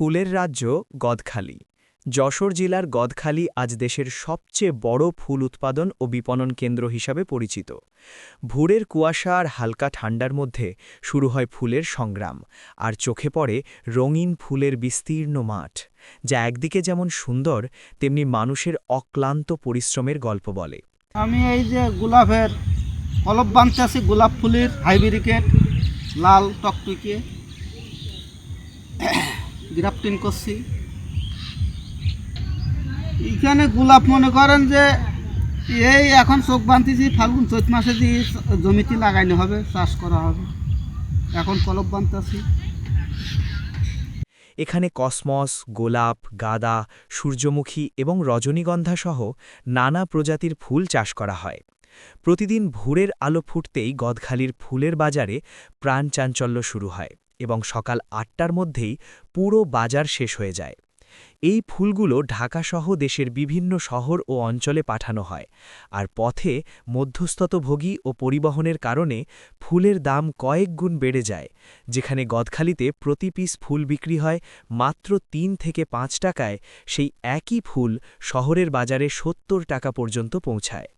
ফুলের রাজ্য গদখালি। যশোর জেলার গদখালি আজ দেশের সবচেয়ে বড় ফুল উৎপাদন ও বিপণন কেন্দ্র হিসাবে পরিচিত। ভোরের কুয়াশা আর হালকা ঠান্ডার মধ্যে শুরু হয় ফুলের সংগ্রাম, আর চোখে পড়ে রঙিন ফুলের বিস্তীর্ণ মাঠ, যা একদিকে যেমন সুন্দর তেমনি মানুষের অক্লান্ত পরিশ্রমের গল্প বলে। আমি এই যে গোলাপের কলপ বানতেছি, গোলাপ ফুলের হাইব্রিকেট লাল টকটকে গ্রাফটিং করছি। এখানে গোলাপ মনে করেন যে এই এখন চোখ বানতেছি, ফাল্গুন চৈত মাসে দিয়ে জমিতে লাগাইলে হবে, চাষ করা হবে। এখন কলপ বানতেছি। এখানে কসমস, গোলাপ, গাঁদা, সূর্যমুখী এবং রজনীগন্ধা সহ নানা প্রজাতির ফুল চাষ করা হয়। প্রতিদিন ভোরের আলো ফুটতেই গদখালির ফুলের বাজারে প্রাণ চাঞ্চল্য শুরু হয় এবং সকাল ৮টার মধ্যেই পুরো বাজার শেষ হয়ে যায়। এই ফুলগুলো ঢাকাসহ দেশের বিভিন্ন শহর ও অঞ্চলে পাঠানো হয়, আর পথে মধ্যস্থতভোগী ও পরিবহনের কারণে ফুলের দাম কয়েক গুণ বেড়ে যায়, যেখানে গদখালিতে প্রতি পিস ফুল বিক্রি হয় মাত্র ৩ থেকে ৫ টাকায়, সেই একই ফুল শহরের বাজারে ৭০ টাকা পর্যন্ত পৌঁছায়।